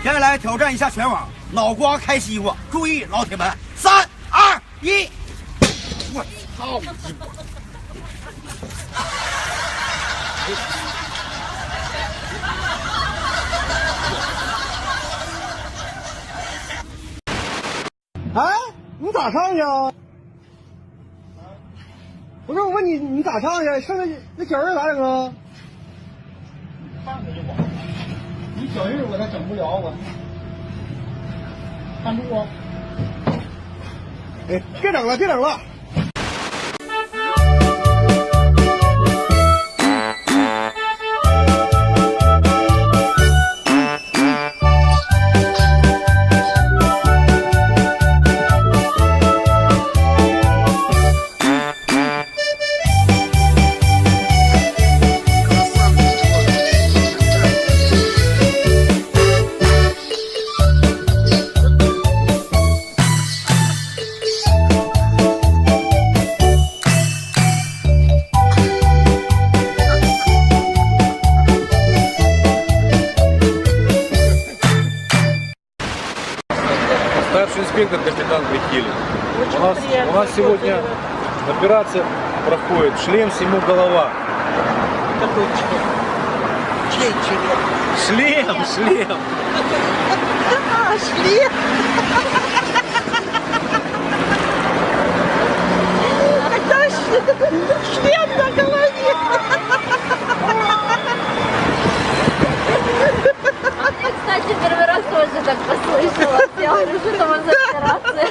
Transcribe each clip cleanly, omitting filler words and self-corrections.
接下来挑战一下全网，脑瓜开西瓜，注意老铁们，3、2、1，我操！哎，你咋上去啊？不是我问你，你咋上去？剩下那小人咋整啊？看着就完了。你小人我他整不了我。看住啊！哎，别整了，别整了。Старший инспектор, капитан Прикилин. У нас сегодня операция проходит. Шлем всему голова. Какой член? Чей член? Шлем, шлем. Шлем? Это шлем на голове. Я, кстати, первый раз тоже так послышала. Я говорю, что там за операция.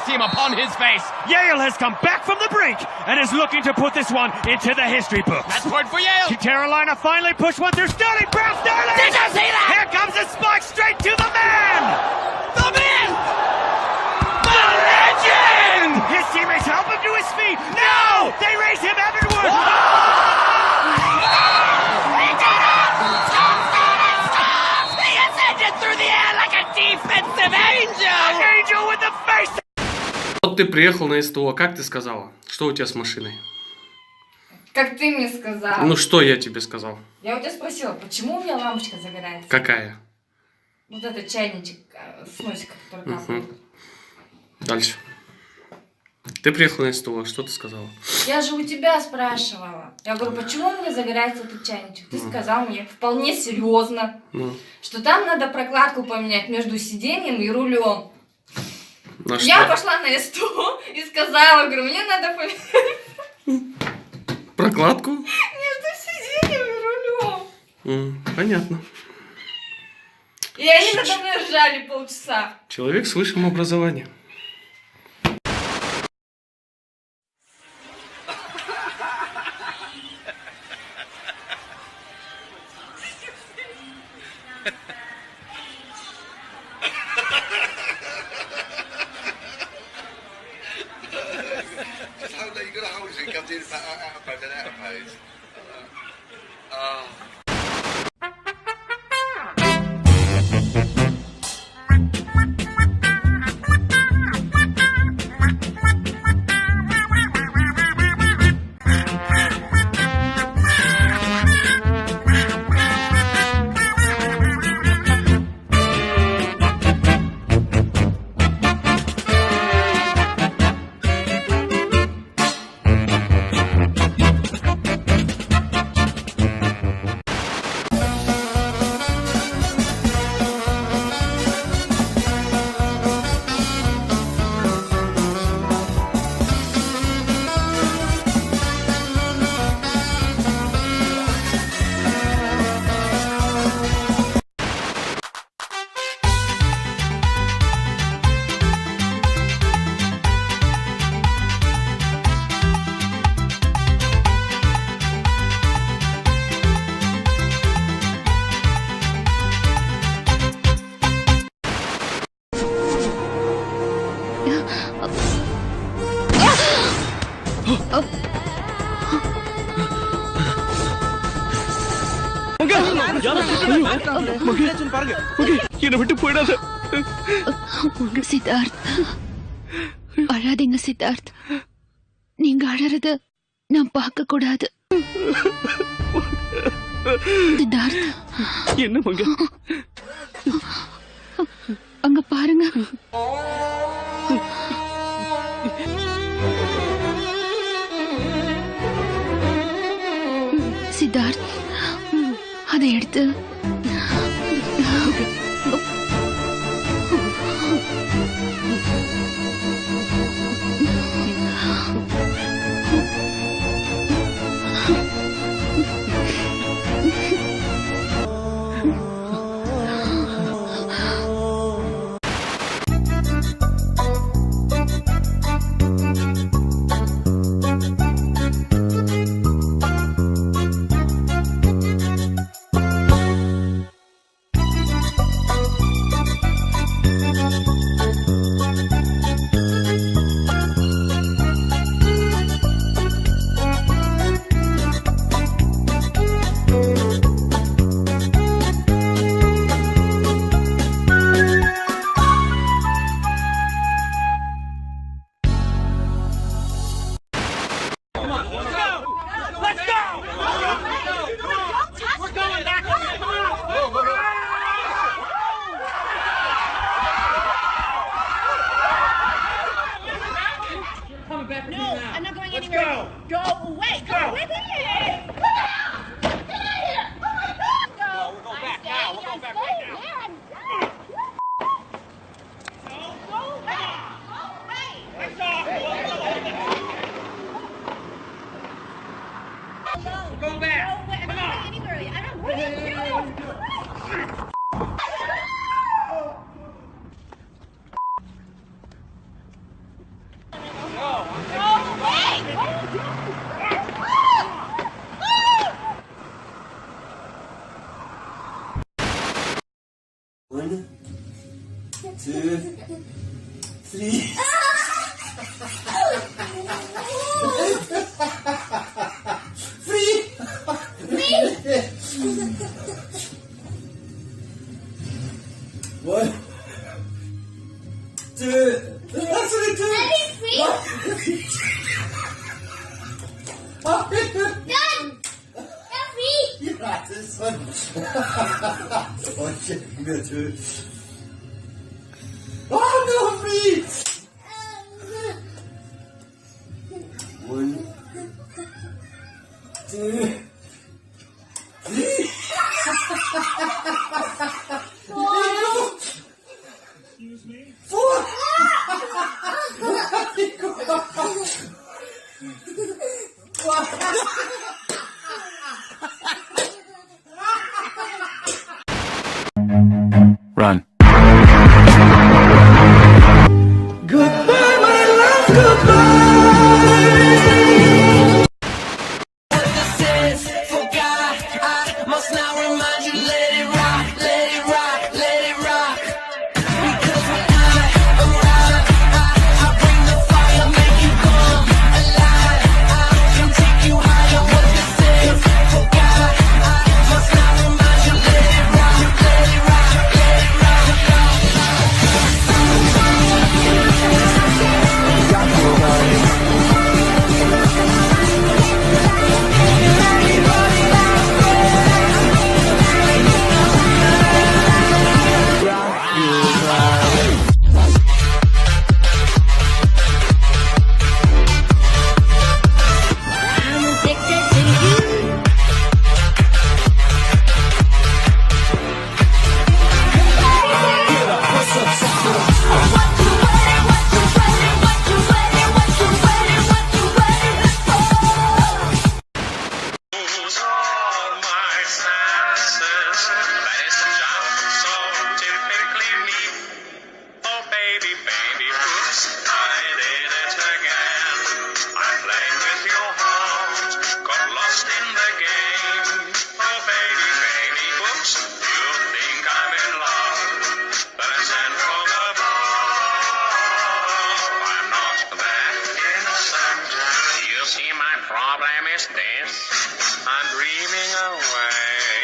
Team upon his face. Yale has come back from the brink and is looking to put this one into the history books. That's point for Yale. Carolina finally pushed one through Sterling. Brown Sterling. Did you see that? Here comes a spike straight to the man. The man. The legend. His teammates help him to his feet. No, they raise him heavenward. He did it. Stop. He ascended through the air like a defensive angel. An angel with the face. Вот ты приехал на СТО, как ты сказала? Что у тебя с машиной? Как ты мне сказал. Ну что я тебе сказал? Я у тебя спросила, почему у меня лампочка загорается? Какая? Вот этот чайничек с носиком, который капает. Дальше. Ты приехал на СТО, что ты сказала? Я же у тебя спрашивала. Я говорю, почему у меня загорается этот чайничек? Ты сказал мне вполне серьезно, что там надо прокладку поменять между сиденьем и рулем. Я пошла на СТО и сказала, говорю, мне надо поменять прокладку? между сиденьем и рулем. Понятно. И они надо мной ржали полчаса. Человек с высшим образованием. Siddharth, அழாதீங்க சித்தார்த். நீங்க அழறத நான் பார்க்க கூடாது. சித்தார்த், என்ன மங்க? அங்க பாருங்க. சித்தார்த், அதை எடுத்து Run. Goodbye, my love, goodbye. problem is this, I'm dreaming away.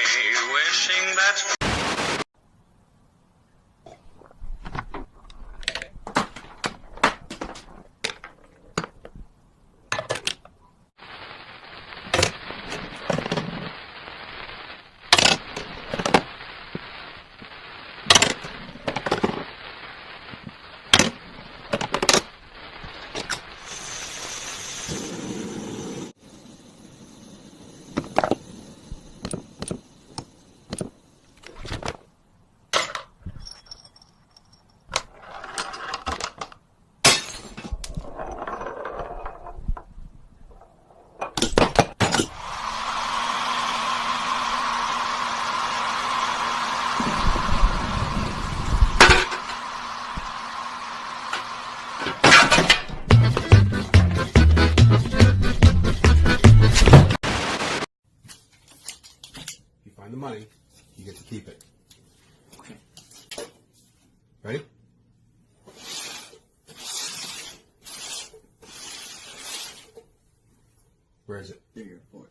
Find the money, you get to keep it. Okay. Ready? Where is it? Here you go.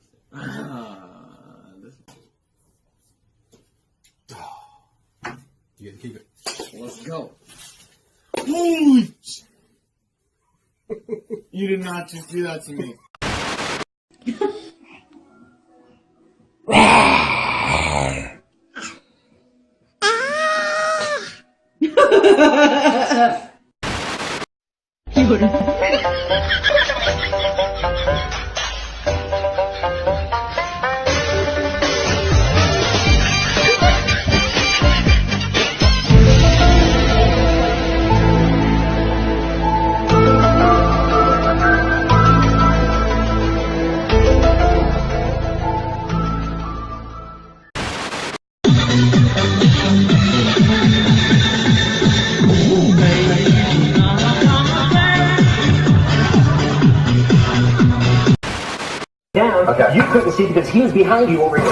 You get to keep it. Let's go. Holy! You did not just do that to me. Okay. You couldn't see because he was behind you over here.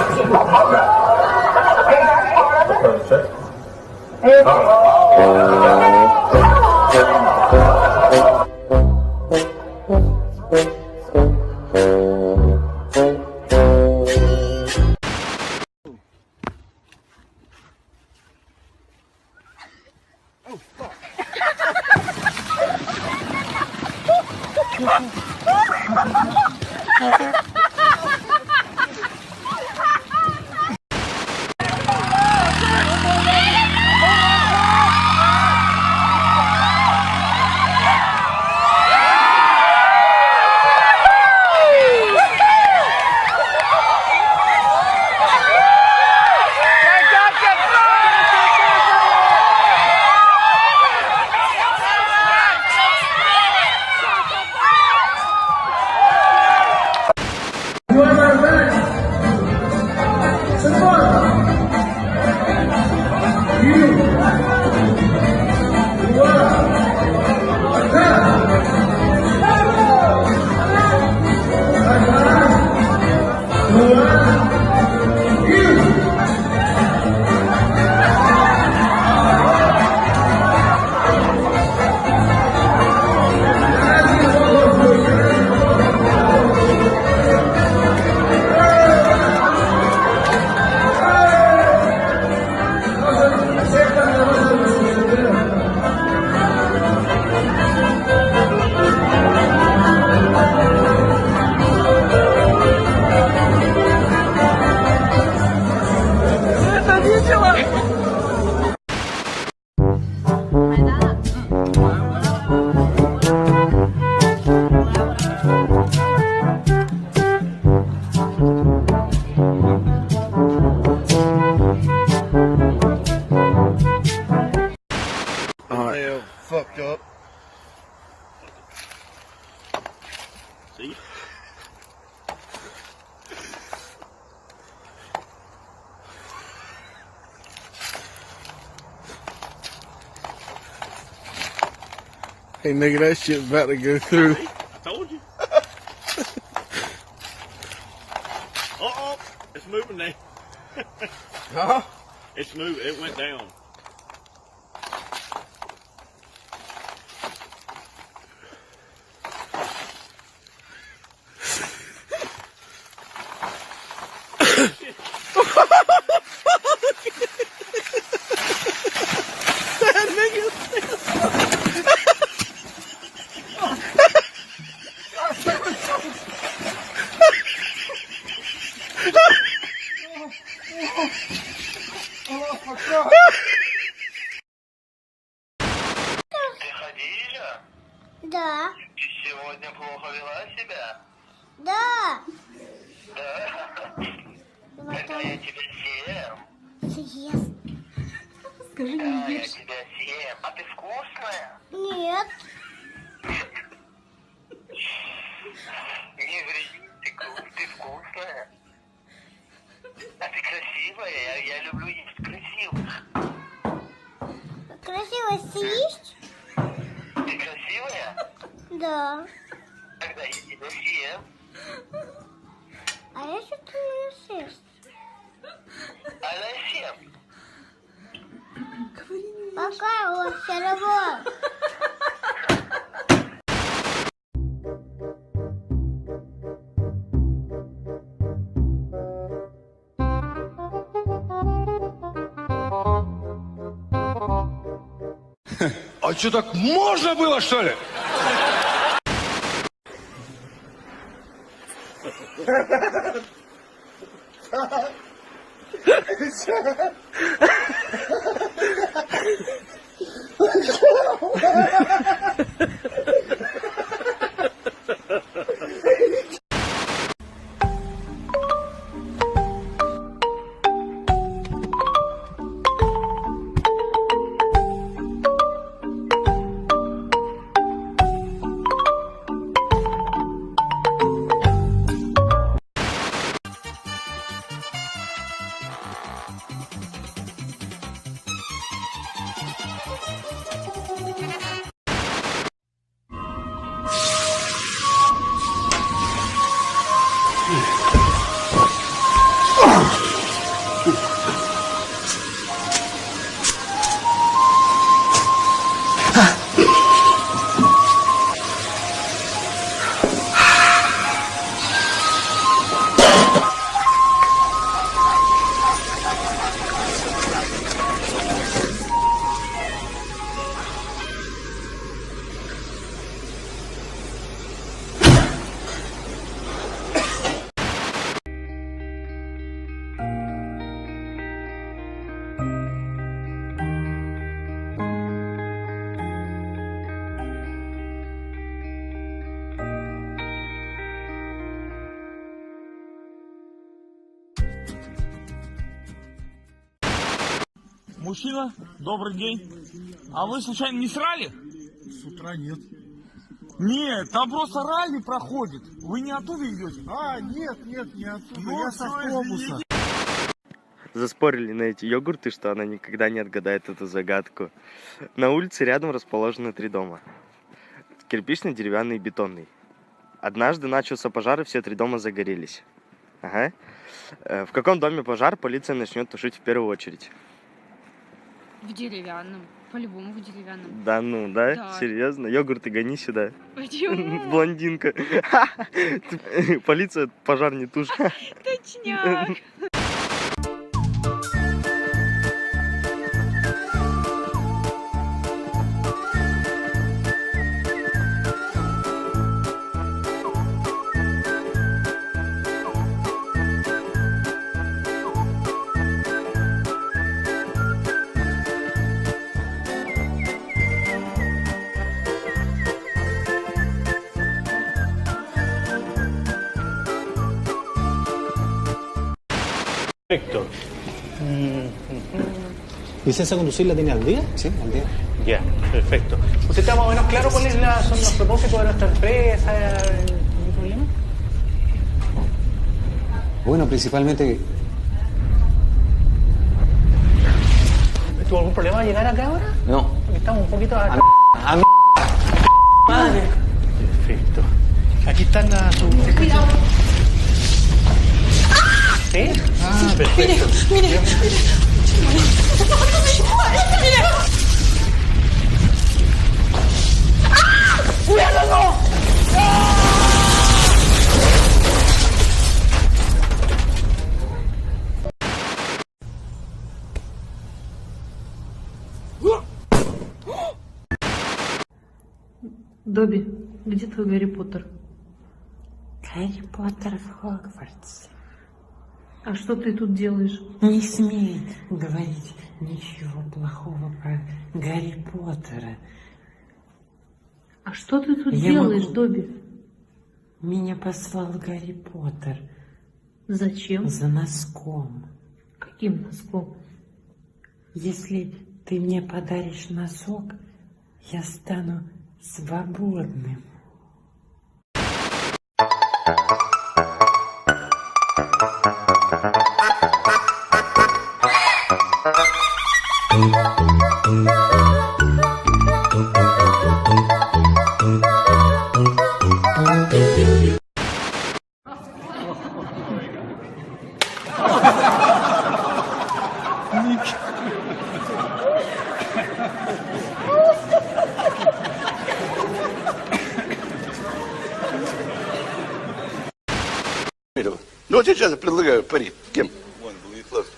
Fucked up. See? Hey nigga, that shit's about to go through. I told you. Uh-oh, it's moving now. Huh? It's moving, it went down. Да. Сегодня плохо вела себя? Да. Да. Когда я тебя съем? Съест. Скажи, Да, не я ешь. тебя съем. А ты вкусная? Нет. Не вреди, ты вкусная. А ты красивая, я люблю есть красивых. Красиво съесть? Ты красивая? Да. Когда я тебя съем? А я что-то не съесть. А зачем? Пока он все равно. А что, так можно было, что ли? Мужчина, добрый день. А вы случайно не срали? С утра нет. Нет, там просто ралли проходит. Вы не оттуда идете? А, нет, не отсюда. Ну, Я с автобуса. Заспорили на эти йогурты, что она никогда не отгадает эту загадку. На улице рядом расположены 3 дома. Кирпичный, деревянный и бетонный. Однажды начался пожар, и все 3 дома загорелись. Ага. В каком доме пожар полиция начнет тушить в первую очередь? В деревянном. По-любому в деревянном. Да ну, да? Да. Серьезно? Йогурты гони сюда. Почему? Блондинка. Полиция пожар не тушит. Точняк. Perfecto. ¿Licencia de conducir la tiene al día? Sí, al día. Ya, perfecto. ¿Usted está más o menos claro cuáles son los propósitos de nuestra empresa? ¿Ningún problema? Bueno, principalmente... ¿Tuvo algún problema al llegar acá ahora? No. Porque estamos un poquito... A mi... Madre. Perfecto. Aquí están sus... Cuidado. ¿Sí? Ah, perfecto. Mire, mire. ¡Cuidado! Добби, где твой Гарри Поттер? Гарри Поттер в Хогвартсе. А что ты тут делаешь? Не смей говорить ничего плохого про Гарри Поттера. А что ты тут делаешь, Добби? Меня послал Гарри Поттер. Зачем? За носком. Каким носком? Если ты мне подаришь носок, я стану свободным. Ну вот сейчас я предлагаю пари. Кем?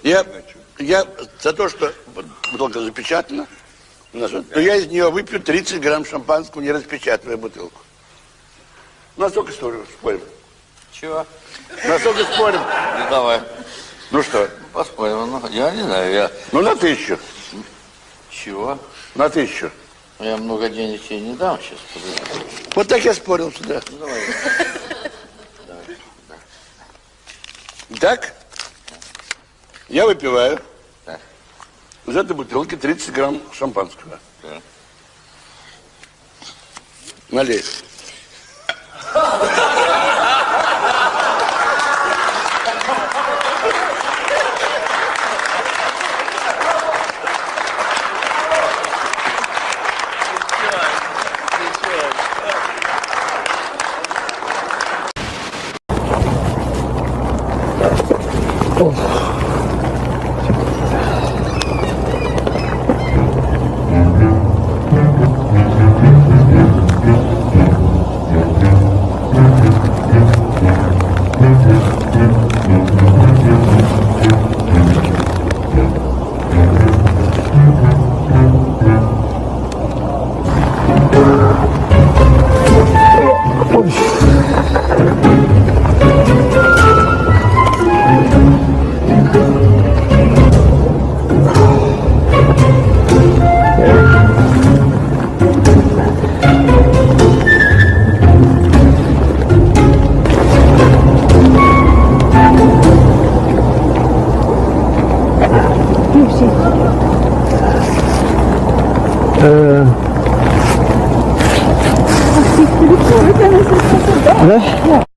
Я за то, что бутылка запечатана, но я из нее выпью 30 грамм шампанского, не распечатывая бутылку. На сколько спорим? Чего? На сколько спорим? Ну давай. Ну что? Поспорим. Ну, я не знаю, Ну на 1000. Чего? На 1000. Я много денег тебе не дам сейчас. Вот так я спорил сюда. Ну давай. Так, я выпиваю так. из этой бутылки 30 грамм шампанского. Так. Налей. Да?